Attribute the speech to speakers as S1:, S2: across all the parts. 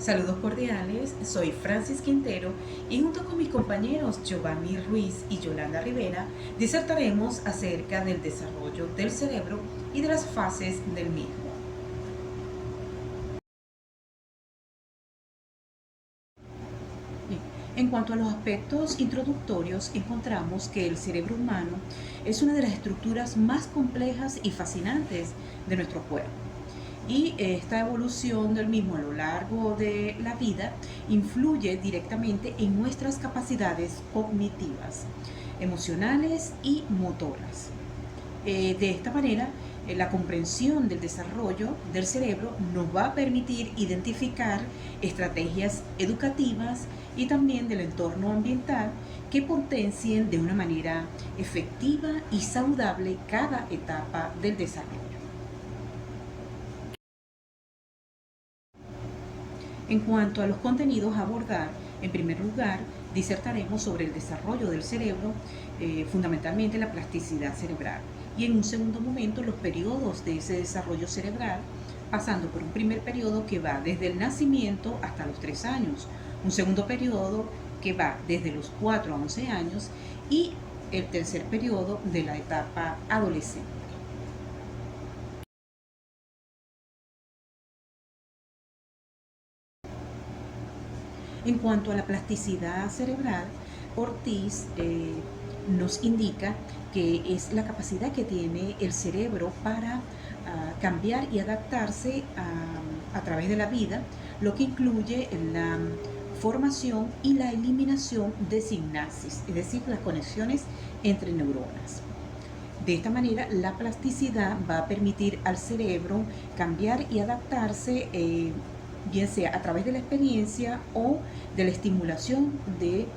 S1: Saludos cordiales, soy Francis Quintero y junto con mis compañeros Giovanni Ruiz y Yolanda Rivera disertaremos acerca del desarrollo del cerebro y de las fases del mismo. Bien, en cuanto a los aspectos introductorios, encontramos que el cerebro humano es una de las estructuras más complejas y fascinantes de nuestro cuerpo. Y esta evolución del mismo a lo largo de la vida influye directamente en nuestras capacidades cognitivas, emocionales y motoras. De esta manera, la comprensión del desarrollo del cerebro nos va a permitir identificar estrategias educativas y también del entorno ambiental que potencien de una manera efectiva y saludable cada etapa del desarrollo. En cuanto a los contenidos a abordar, en primer lugar, disertaremos sobre el desarrollo del cerebro, fundamentalmente la plasticidad cerebral, y en un segundo momento los periodos de ese desarrollo cerebral, pasando por un primer periodo que va desde el nacimiento hasta los 3 años, un segundo periodo que va desde los 4 a 11 años y el tercer periodo de la etapa adolescente. En cuanto a la plasticidad cerebral, Ortiz nos indica que es la capacidad que tiene el cerebro para cambiar y adaptarse a través de la vida, lo que incluye la formación y la eliminación de sinapsis, es decir, las conexiones entre neuronas. De esta manera, la plasticidad va a permitir al cerebro cambiar y adaptarse, bien sea a través de la experiencia o de la estimulación de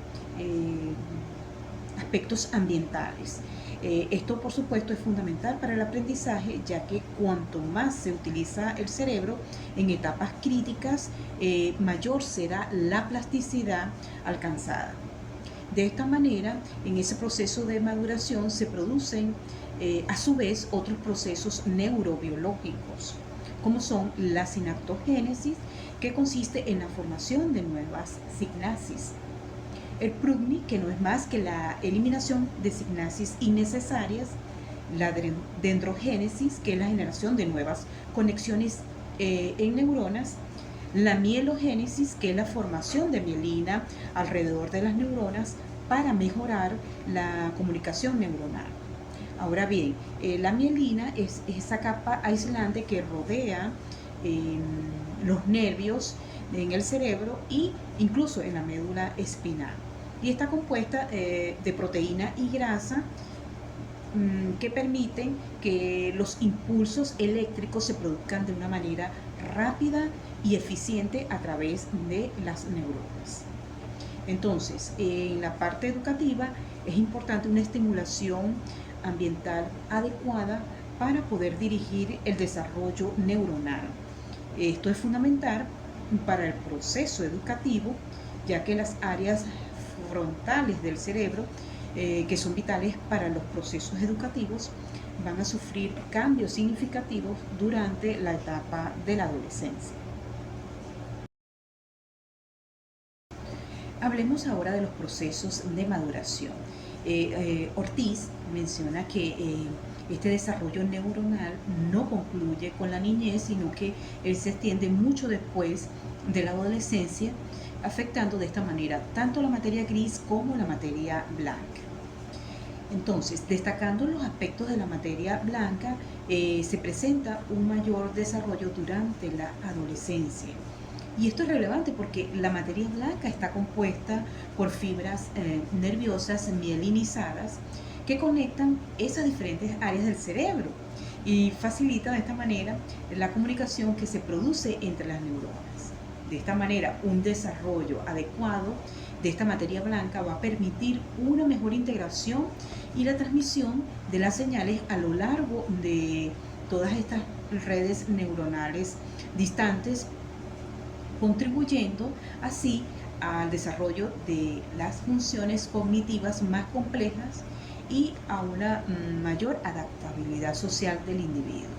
S1: aspectos ambientales. Esto, por supuesto, es fundamental para el aprendizaje, ya que cuanto más se utiliza el cerebro en etapas críticas, mayor será la plasticidad alcanzada. De esta manera, en ese proceso de maduración se producen a su vez otros procesos neurobiológicos, como son la sinaptogénesis, que consiste en la formación de nuevas sinapsis. El PRUGNI, que no es más que la eliminación de sinapsis innecesarias, la dendrogénesis, que es la generación de nuevas conexiones en neuronas, la mielogénesis, que es la formación de mielina alrededor de las neuronas para mejorar la comunicación neuronal. Ahora bien, la mielina es esa capa aislante que rodea eh, los nervios en el cerebro e incluso en la médula espinal. Y está compuesta de proteína y grasa que permiten que los impulsos eléctricos se produzcan de una manera rápida y eficiente a través de las neuronas. Entonces, en la parte educativa es importante una estimulación ambiental adecuada para poder dirigir el desarrollo neuronal. Esto es fundamental para el proceso educativo, ya que las áreas frontales del cerebro, que son vitales para los procesos educativos, van a sufrir cambios significativos durante la etapa de la adolescencia. Hablemos ahora de los procesos de maduración. Ortiz menciona que este desarrollo neuronal no concluye con la niñez, sino que él se extiende mucho después de la adolescencia, afectando de esta manera tanto la materia gris como la materia blanca. Entonces, destacando los aspectos de la materia blanca, se presenta un mayor desarrollo durante la adolescencia. Y esto es relevante porque la materia blanca está compuesta por fibras nerviosas mielinizadas que conectan esas diferentes áreas del cerebro y facilita de esta manera la comunicación que se produce entre las neuronas. De esta manera, un desarrollo adecuado de esta materia blanca va a permitir una mejor integración y la transmisión de las señales a lo largo de todas estas redes neuronales distantes, contribuyendo así al desarrollo de las funciones cognitivas más complejas y a una mayor adaptabilidad social del individuo.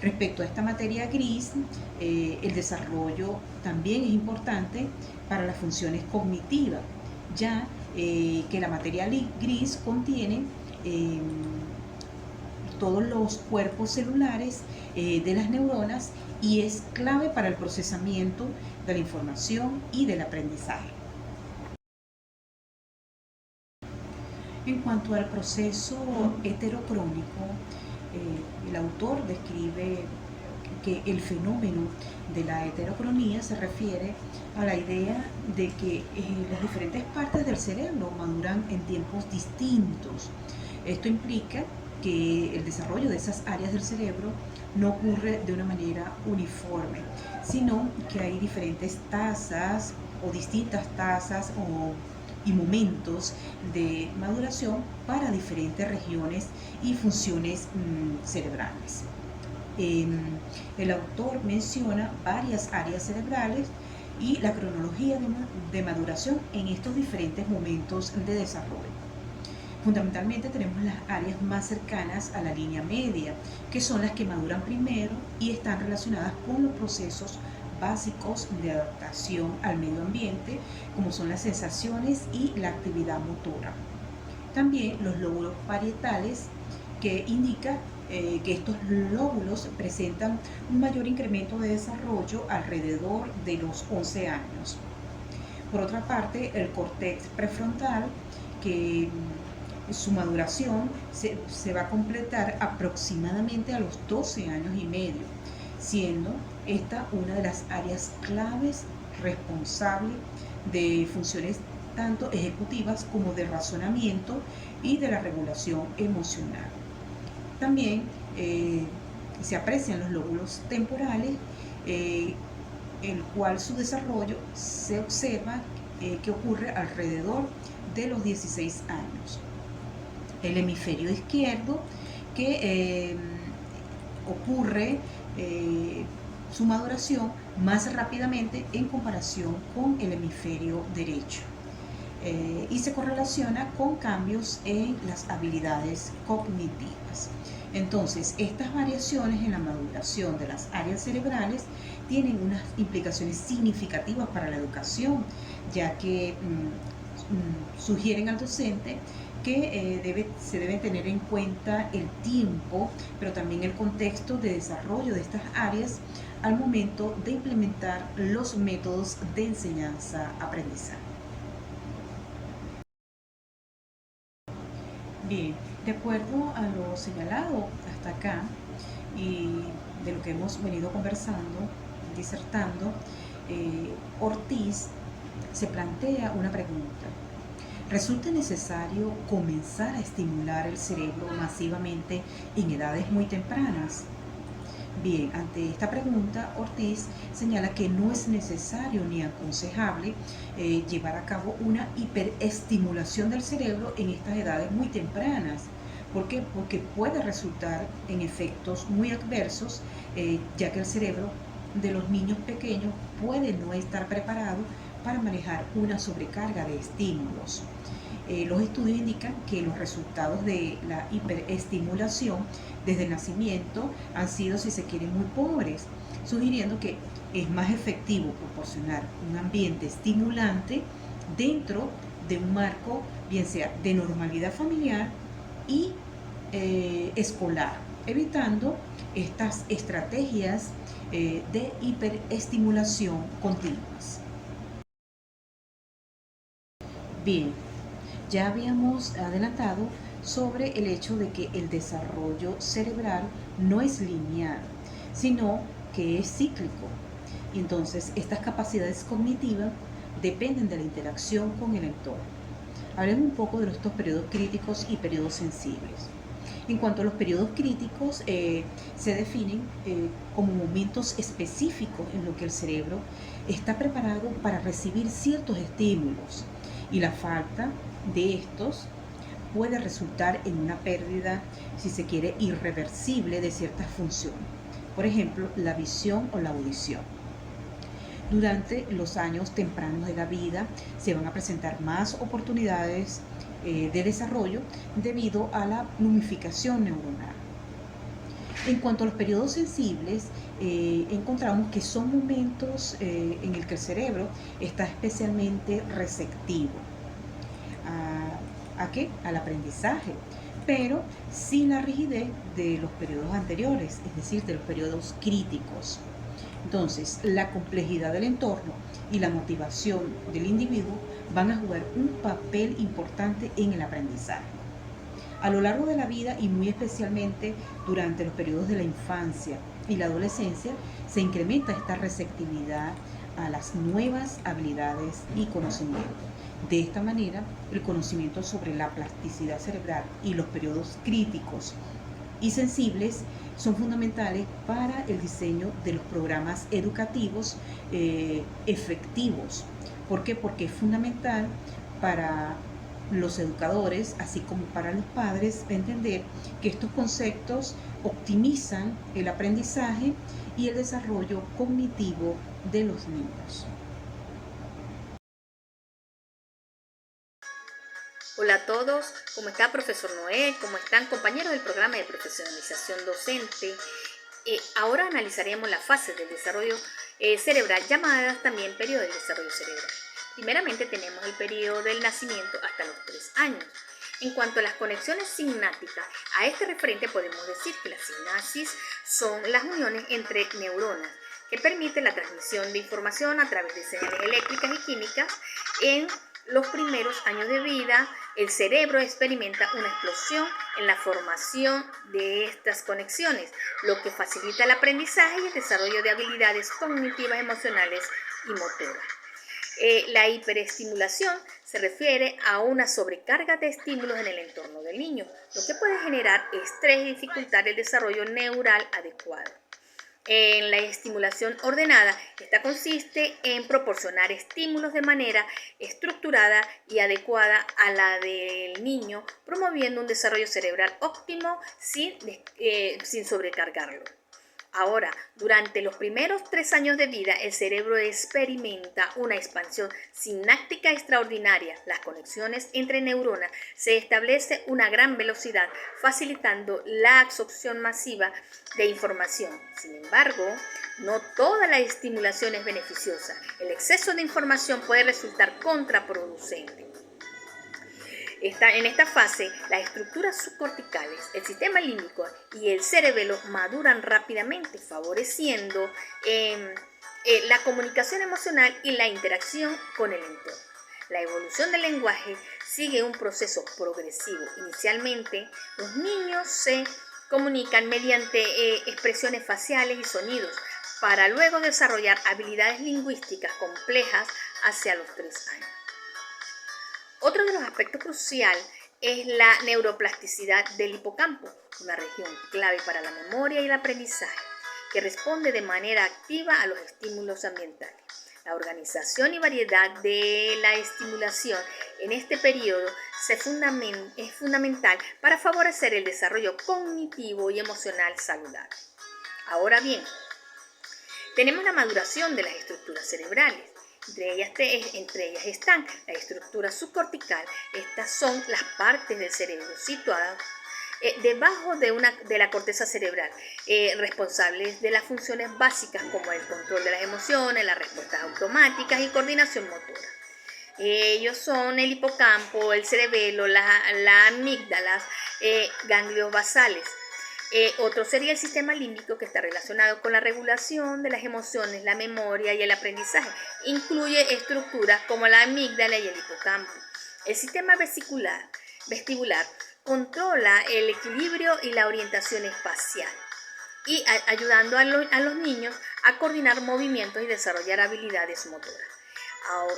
S1: Respecto a esta materia gris, el desarrollo también es importante para las funciones cognitivas, ya que la materia gris contiene todos los cuerpos celulares de las neuronas y es clave para el procesamiento de la información y del aprendizaje. En cuanto al proceso heterocrónico, el autor describe que el fenómeno de la heterocronía se refiere a la idea de que las diferentes partes del cerebro maduran en tiempos distintos. Esto implica que el desarrollo de esas áreas del cerebro no ocurre de una manera uniforme, sino que hay diferentes tasas o distintas tasas y momentos de maduración para diferentes regiones y funciones cerebrales. El autor menciona varias áreas cerebrales y la cronología de maduración en estos diferentes momentos de desarrollo. Fundamentalmente tenemos las áreas más cercanas a la línea media, que son las que maduran primero y están relacionadas con los procesos básicos de adaptación al medio ambiente, como son las sensaciones y la actividad motora. También los lóbulos parietales, que indica que estos lóbulos presentan un mayor incremento de desarrollo alrededor de los 11 años. Por otra parte, el córtex prefrontal, que su maduración se va a completar aproximadamente a los 12 años y medio, siendo esta una de las áreas claves responsables de funciones tanto ejecutivas como de razonamiento y de la regulación emocional. También se aprecian los lóbulos temporales, el cual su desarrollo se observa que ocurre alrededor de los 16 años. El hemisferio izquierdo, que ocurre su maduración más rápidamente en comparación con el hemisferio derecho. Y se correlaciona con cambios en las habilidades cognitivas. Entonces, estas variaciones en la maduración de las áreas cerebrales tienen unas implicaciones significativas para la educación, ya que sugieren al docente que se debe tener en cuenta el tiempo, pero también el contexto de desarrollo de estas áreas al momento de implementar los métodos de enseñanza-aprendizaje. Bien, de acuerdo a lo señalado hasta acá y de lo que hemos venido conversando, disertando, Ortiz se plantea una pregunta. ¿Resulta necesario comenzar a estimular el cerebro masivamente en edades muy tempranas? Bien, ante esta pregunta, Ortiz señala que no es necesario ni aconsejable llevar a cabo una hiperestimulación del cerebro en estas edades muy tempranas. ¿Por qué? Porque puede resultar en efectos muy adversos, ya que el cerebro de los niños pequeños puede no estar preparado para manejar una sobrecarga de estímulos. Los estudios indican que los resultados de la hiperestimulación desde el nacimiento han sido, si se quiere, muy pobres, sugiriendo que es más efectivo proporcionar un ambiente estimulante dentro de un marco, bien sea de normalidad familiar y escolar, evitando estas estrategias de hiperestimulación continuas. Bien, ya habíamos adelantado sobre el hecho de que el desarrollo cerebral no es lineal, sino que es cíclico. Y entonces estas capacidades cognitivas dependen de la interacción con el entorno. Hablemos un poco de estos periodos críticos y periodos sensibles. En cuanto a los periodos críticos, se definen como momentos específicos en los que el cerebro está preparado para recibir ciertos estímulos y la falta de estos puede resultar en una pérdida, si se quiere, irreversible de ciertas funciones. Por ejemplo, la visión o la audición. Durante los años tempranos de la vida se van a presentar más oportunidades de desarrollo debido a la planificación neuronal. En cuanto a los periodos sensibles, encontramos que son momentos en el que el cerebro está especialmente receptivo. ¿A qué? Al aprendizaje, pero sin la rigidez de los periodos anteriores, es decir, de los periodos críticos. Entonces, la complejidad del entorno y la motivación del individuo van a jugar un papel importante en el aprendizaje. A lo largo de la vida y muy especialmente durante los periodos de la infancia y la adolescencia, se incrementa esta receptividad a las nuevas habilidades y conocimientos. De esta manera, el conocimiento sobre la plasticidad cerebral y los periodos críticos y sensibles son fundamentales para el diseño de los programas educativos efectivos. ¿Por qué? Porque es fundamental para los educadores, así como para los padres, entender que estos conceptos optimizan el aprendizaje y el desarrollo cognitivo de los niños.
S2: Hola a todos, ¿cómo está profesor Noel? ¿Cómo están compañeros del programa de profesionalización docente? Ahora analizaremos las fases del desarrollo cerebral, llamadas también periodo del desarrollo cerebral. Primeramente tenemos el periodo del nacimiento hasta los 3 años. En cuanto a las conexiones sinápticas, a este referente podemos decir que las sinapsis son las uniones entre neuronas que permiten la transmisión de información a través de señales eléctricas y químicas. En los primeros años de vida, el cerebro experimenta una explosión en la formación de estas conexiones, lo que facilita el aprendizaje y el desarrollo de habilidades cognitivas, emocionales y motoras. La hiperestimulación se refiere a una sobrecarga de estímulos en el entorno del niño, lo que puede generar estrés y dificultar el desarrollo neural adecuado. En la estimulación ordenada, esta consiste en proporcionar estímulos de manera estructurada y adecuada a la del niño, promoviendo un desarrollo cerebral óptimo sin sobrecargarlo. Ahora, durante los primeros 3 años de vida, el cerebro experimenta una expansión sináptica extraordinaria. Las conexiones entre neuronas se establece una gran velocidad, facilitando la absorción masiva de información. Sin embargo, no toda la estimulación es beneficiosa. El exceso de información puede resultar contraproducente. En esta fase, las estructuras subcorticales, el sistema límbico y el cerebelo maduran rápidamente, favoreciendo la comunicación emocional y la interacción con el entorno. La evolución del lenguaje sigue un proceso progresivo. Inicialmente, los niños se comunican mediante expresiones faciales y sonidos, para luego desarrollar habilidades lingüísticas complejas hacia los 3 años. Otro de los aspectos cruciales es la neuroplasticidad del hipocampo, una región clave para la memoria y el aprendizaje, que responde de manera activa a los estímulos ambientales. La organización y variedad de la estimulación en este periodo es fundamental para favorecer el desarrollo cognitivo y emocional saludable. Ahora bien, tenemos la maduración de las estructuras cerebrales. Entre ellas están la estructura subcortical. Estas son las partes del cerebro situadas debajo de la corteza cerebral, responsables de las funciones básicas como el control de las emociones, las respuestas automáticas y coordinación motora. Ellos son el hipocampo, el cerebelo, las amígdalas, ganglios basales. Otro sería el sistema límbico, que está relacionado con la regulación de las emociones, la memoria y el aprendizaje. Incluye estructuras como la amígdala y el hipocampo. El sistema vestibular controla el equilibrio y la orientación espacial, y ayudando a los niños a coordinar movimientos y desarrollar habilidades motoras.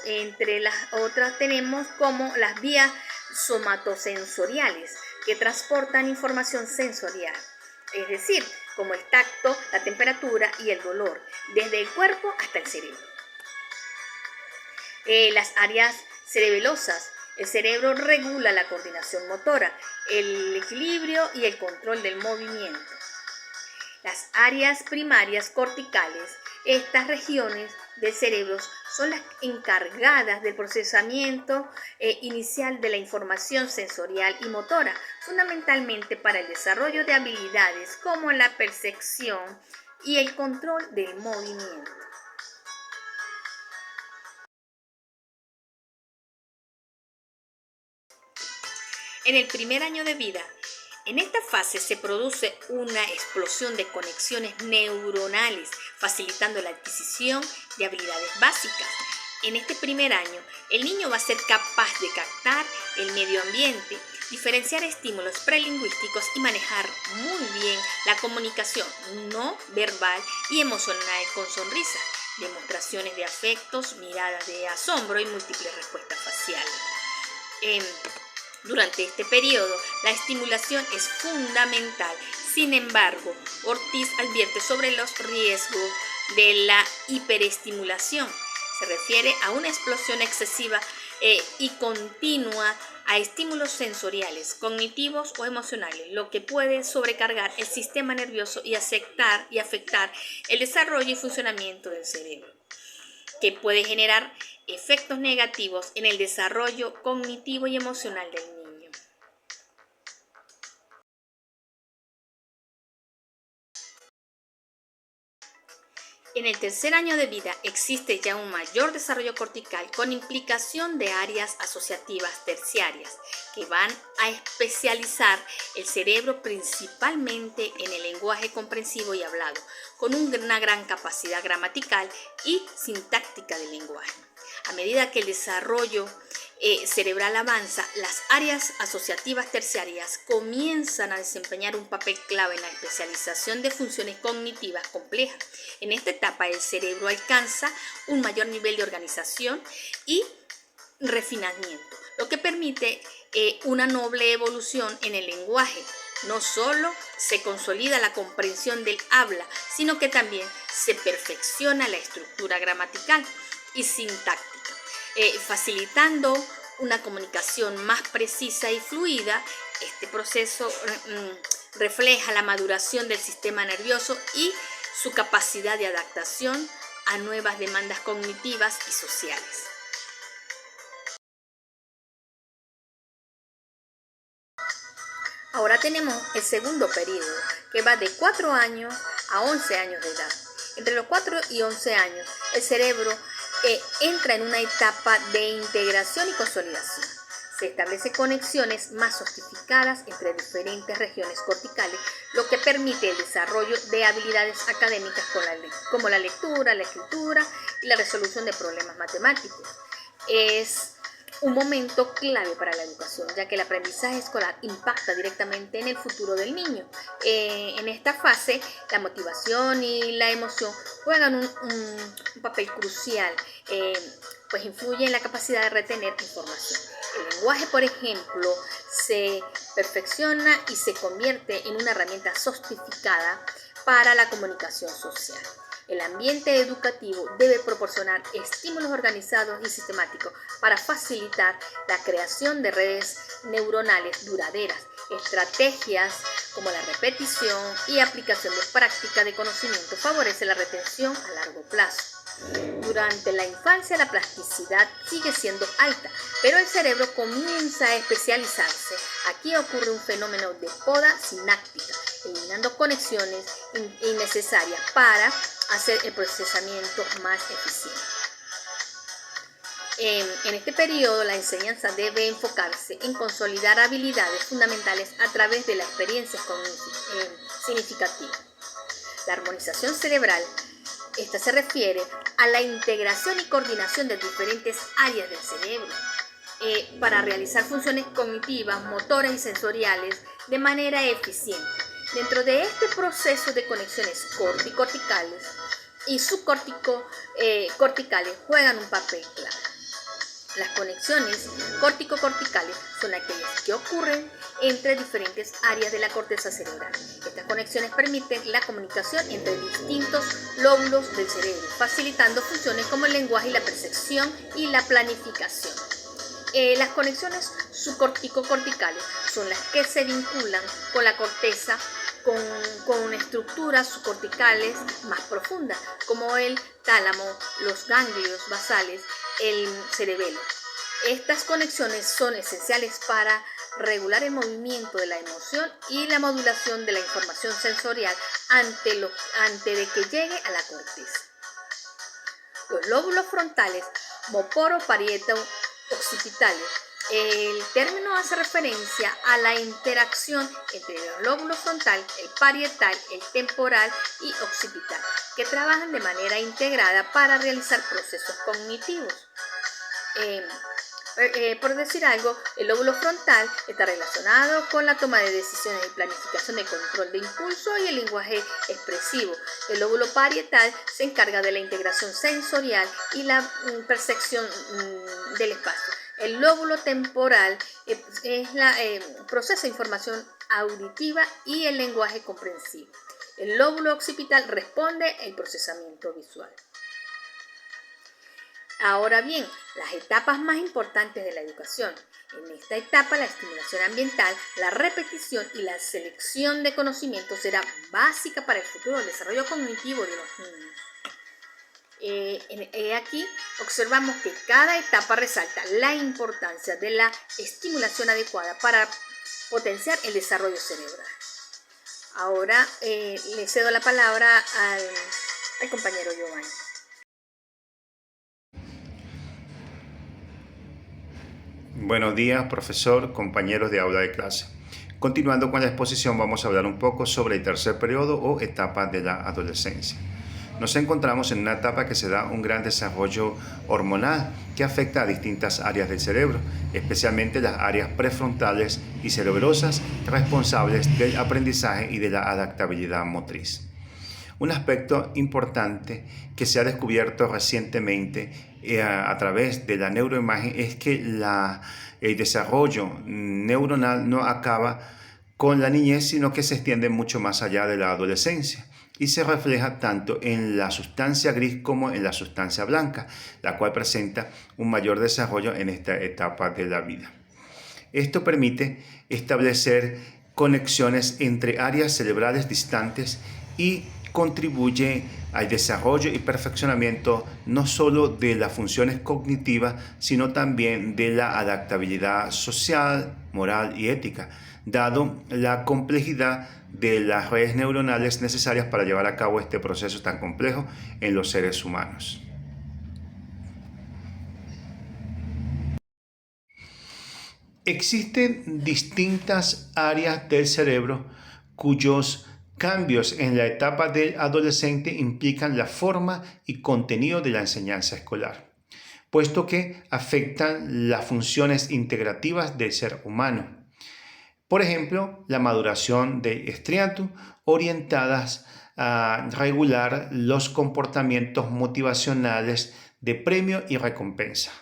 S2: Entre las otras tenemos como las vías somatosensoriales, que transportan información sensorial, es decir, como el tacto, la temperatura y el dolor, desde el cuerpo hasta el cerebro. Las áreas cerebelosas. El cerebro regula la coordinación motora, el equilibrio y el control del movimiento. Las áreas primarias corticales Estas regiones del cerebro son las encargadas del procesamiento inicial de la información sensorial y motora, fundamentalmente para el desarrollo de habilidades como la percepción y el control del movimiento. En el primer año de vida, en esta fase se produce una explosión de conexiones neuronales, facilitando la adquisición de habilidades básicas. En este primer año, el niño va a ser capaz de captar el medio ambiente, diferenciar estímulos prelingüísticos y manejar muy bien la comunicación no verbal y emocional con sonrisas, demostraciones de afectos, miradas de asombro y múltiples respuestas faciales. Durante este periodo, la estimulación es fundamental. Sin embargo, Ortiz advierte sobre los riesgos de la hiperestimulación. Se refiere a una explosión excesiva y continua a estímulos sensoriales, cognitivos o emocionales, lo que puede sobrecargar el sistema nervioso y afectar el desarrollo y funcionamiento del cerebro, que puede generar efectos negativos en el desarrollo cognitivo y emocional del niño. En el tercer año de vida existe ya un mayor desarrollo cortical con implicación de áreas asociativas terciarias que van a especializar el cerebro principalmente en el lenguaje comprensivo y hablado, con una gran capacidad gramatical y sintáctica del lenguaje. A medida que el desarrollo cerebral avanza, las áreas asociativas terciarias comienzan a desempeñar un papel clave en la especialización de funciones cognitivas complejas. En esta etapa el cerebro alcanza un mayor nivel de organización y refinamiento, lo que permite una noble evolución en el lenguaje. No solo se consolida la comprensión del habla, sino que también se perfecciona la estructura gramatical y sintáctica, facilitando una comunicación más precisa y fluida. Este proceso refleja la maduración del sistema nervioso y su capacidad de adaptación a nuevas demandas cognitivas y sociales. Ahora tenemos el segundo periodo, que va de 4 años a 11 años de edad. Entre los 4 y 11 años, el cerebro entra en una etapa de integración y consolidación. Se establecen conexiones más sofisticadas entre diferentes regiones corticales, lo que permite el desarrollo de habilidades académicas como la lectura, la escritura y la resolución de problemas matemáticos. Es un momento clave para la educación, ya que el aprendizaje escolar impacta directamente en el futuro del niño. En esta fase, la motivación y la emoción juegan un papel crucial, pues influye en la capacidad de retener información. El lenguaje, por ejemplo, se perfecciona y se convierte en una herramienta sofisticada para la comunicación social. El ambiente educativo debe proporcionar estímulos organizados y sistemáticos para facilitar la creación de redes neuronales duraderas. Estrategias como la repetición y aplicación de práctica de conocimiento favorece la retención a largo plazo. Durante la infancia la plasticidad sigue siendo alta, pero el cerebro comienza a especializarse. Aquí ocurre un fenómeno de poda sináptica, eliminando conexiones innecesarias para hacer el procesamiento más eficiente. En este periodo la enseñanza debe enfocarse en consolidar habilidades fundamentales a través de la experiencia significativa. La armonización cerebral, esta se refiere a la integración y coordinación de diferentes áreas del cerebro para realizar funciones cognitivas, motoras y sensoriales de manera eficiente. Dentro de este proceso de conexiones corticales y subcorticales juegan un papel clave. Las conexiones córtico-corticales son aquellas que ocurren entre diferentes áreas de la corteza cerebral. Estas conexiones permiten la comunicación entre distintos lóbulos del cerebro, facilitando funciones como el lenguaje y la percepción y la planificación. Las conexiones subcortico-corticales son las que se vinculan con la corteza con estructuras subcorticales más profundas, como el tálamo, los ganglios basales, el cerebelo. Estas conexiones son esenciales para regular el movimiento de la emoción y la modulación de la información sensorial antes de que llegue a la corteza. Los lóbulos frontales, moporo-parieto-occipitales. El término hace referencia a la interacción entre los lóbulos frontal, el parietal, el temporal y occipital, que trabajan de manera integrada para realizar procesos cognitivos. Por decir algo, el lóbulo frontal está relacionado con la toma de decisiones y planificación de control de impulso y el lenguaje expresivo. El lóbulo parietal se encarga de la integración sensorial y la percepción del espacio. El lóbulo temporal procesa información auditiva y el lenguaje comprensivo. El lóbulo occipital responde al procesamiento visual. Ahora bien, las etapas más importantes de la educación. En esta etapa, la estimulación ambiental, la repetición y la selección de conocimientos será básica para el futuro desarrollo cognitivo de los niños. Aquí observamos que cada etapa resalta la importancia de la estimulación adecuada para potenciar el desarrollo cerebral. Ahora le cedo la palabra al compañero Giovanni.
S3: Buenos días, profesor, compañeros de aula de clase. Continuando con la exposición, vamos a hablar un poco sobre el tercer periodo o etapa de la adolescencia. Nos encontramos en una etapa que se da un gran desarrollo hormonal que afecta a distintas áreas del cerebro, especialmente las áreas prefrontales y cerebrosas responsables del aprendizaje y de la adaptabilidad motriz. Un aspecto importante que se ha descubierto recientemente a través de la neuroimagen es que el desarrollo neuronal no acaba con la niñez, sino que se extiende mucho más allá de la adolescencia y se refleja tanto en la sustancia gris como en la sustancia blanca, la cual presenta un mayor desarrollo en esta etapa de la vida. Esto permite establecer conexiones entre áreas cerebrales distantes y contribuye al desarrollo y perfeccionamiento no solo de las funciones cognitivas, sino también de la adaptabilidad social, moral y ética, dado la complejidad de las redes neuronales necesarias para llevar a cabo este proceso tan complejo en los seres humanos. Existen distintas áreas del cerebro cuyos cambios en la etapa del adolescente implican la forma y contenido de la enseñanza escolar, puesto que afectan las funciones integrativas del ser humano. Por ejemplo, la maduración de striatum, orientadas a regular los comportamientos motivacionales de premio y recompensa,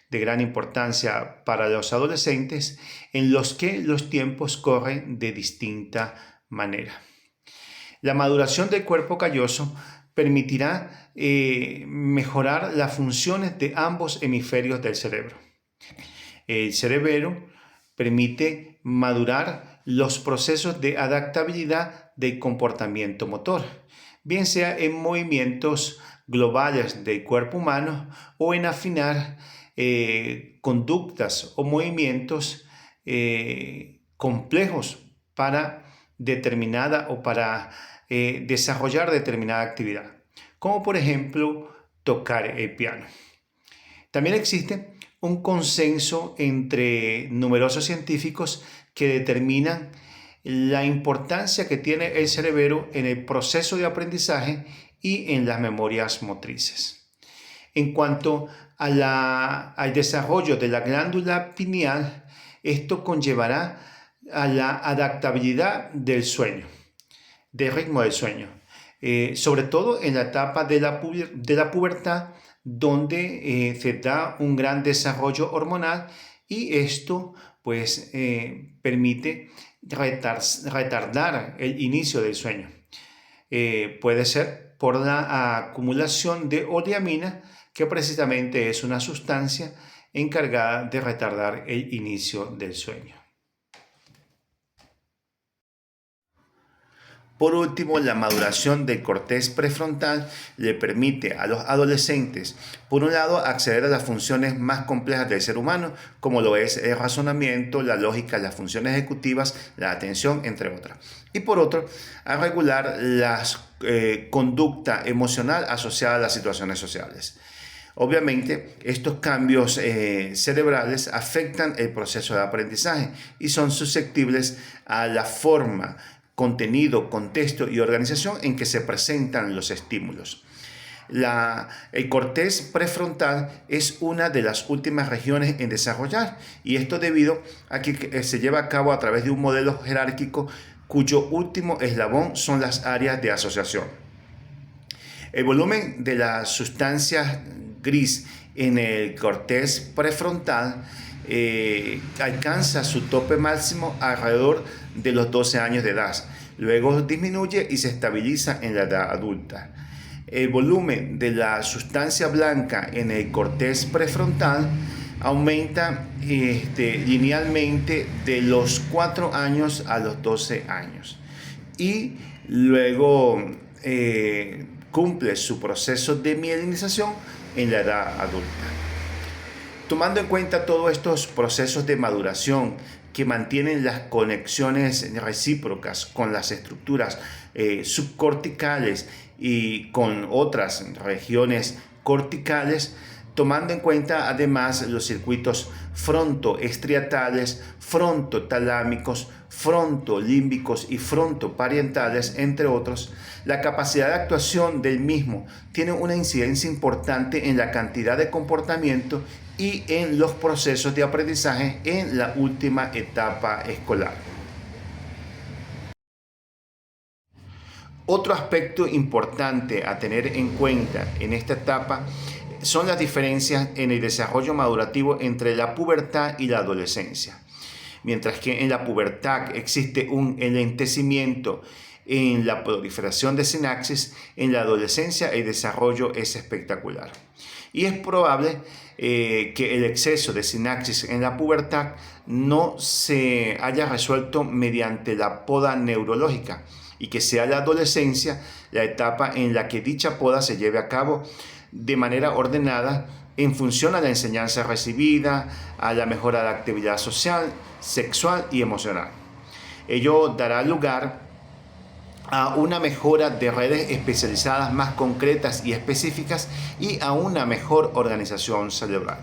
S3: de gran importancia para los adolescentes en los que los tiempos corren de distinta manera. La maduración del cuerpo calloso permitirá mejorar las funciones de ambos hemisferios del cerebro. El cerebelo permite madurar los procesos de adaptabilidad del comportamiento motor, bien sea en movimientos globales del cuerpo humano o en afinar conductas o movimientos complejos para determinada o para desarrollar determinada actividad, como por ejemplo tocar el piano. También existe un consenso entre numerosos científicos que determinan la importancia que tiene el cerebro en el proceso de aprendizaje y en las memorias motrices. En cuanto al desarrollo de la glándula pineal, esto conllevará a la adaptabilidad del sueño, del ritmo del sueño, sobre todo en la etapa de la pubertad, donde se da un gran desarrollo hormonal y esto pues permite retardar el inicio del sueño. Puede ser por la acumulación de oleamina, que precisamente es una sustancia encargada de retardar el inicio del sueño. Por último, la maduración del corteza prefrontal le permite a los adolescentes, por un lado, acceder a las funciones más complejas del ser humano, como lo es el razonamiento, la lógica, las funciones ejecutivas, la atención, entre otras. Y por otro, a regular la conducta emocional asociada a las situaciones sociales. Obviamente, estos cambios cerebrales afectan el proceso de aprendizaje y son susceptibles a la forma, contenido, contexto y organización en que se presentan los estímulos. El corteza prefrontal es una de las últimas regiones en desarrollar, y esto debido a que se lleva a cabo a través de un modelo jerárquico cuyo último eslabón son las áreas de asociación. El volumen de las sustancias gris en el corteza prefrontal alcanza su tope máximo alrededor de los 12 años de edad. Luego disminuye y se estabiliza en la edad adulta. El volumen de la sustancia blanca en el corteza prefrontal aumenta linealmente de los 4 años a los 12 años. Y luego cumple su proceso de mielinización en la edad adulta. Tomando en cuenta todos estos procesos de maduración que mantienen las conexiones recíprocas con las estructuras subcorticales y con otras regiones corticales, tomando en cuenta además los circuitos frontoestriatales, frontotalámicos, frontolímbicos y frontoparientales, entre otros, la capacidad de actuación del mismo tiene una incidencia importante en la cantidad de comportamiento y en los procesos de aprendizaje en la última etapa escolar. Otro aspecto importante a tener en cuenta en esta etapa son las diferencias en el desarrollo madurativo entre la pubertad y la adolescencia. Mientras que en la pubertad existe un enlentecimiento en la proliferación de sinapsis, en la adolescencia el desarrollo es espectacular. Y es probable que el exceso de sinapsis en la pubertad no se haya resuelto mediante la poda neurológica, y que sea la adolescencia la etapa en la que dicha poda se lleve a cabo de manera ordenada en función a la enseñanza recibida, a la mejora de la actividad social, sexual y emocional. Ello dará lugar a una mejora de redes especializadas más concretas y específicas y a una mejor organización cerebral.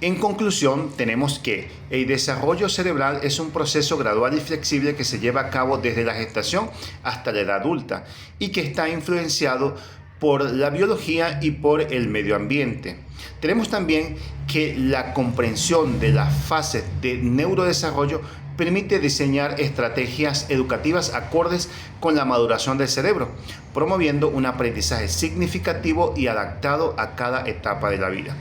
S3: En conclusión, tenemos que el desarrollo cerebral es un proceso gradual y flexible que se lleva a cabo desde la gestación hasta la edad adulta y que está influenciado por la biología y por el medio ambiente. Tenemos también que la comprensión de las fases de neurodesarrollo permite diseñar estrategias educativas acordes con la maduración del cerebro, promoviendo un aprendizaje significativo y adaptado a cada etapa de la vida.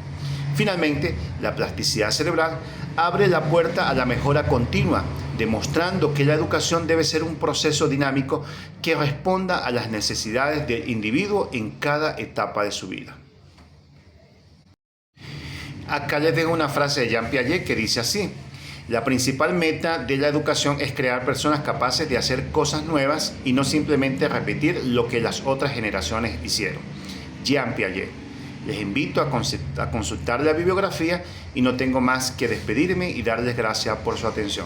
S3: Finalmente, la plasticidad cerebral abre la puerta a la mejora continua, demostrando que la educación debe ser un proceso dinámico que responda a las necesidades del individuo en cada etapa de su vida. Acá les dejo una frase de Jean Piaget que dice así: la principal meta de la educación es crear personas capaces de hacer cosas nuevas y no simplemente repetir lo que las otras generaciones hicieron. Jean Piaget. Les invito a consultar la bibliografía y no tengo más que despedirme y darles gracias por su atención.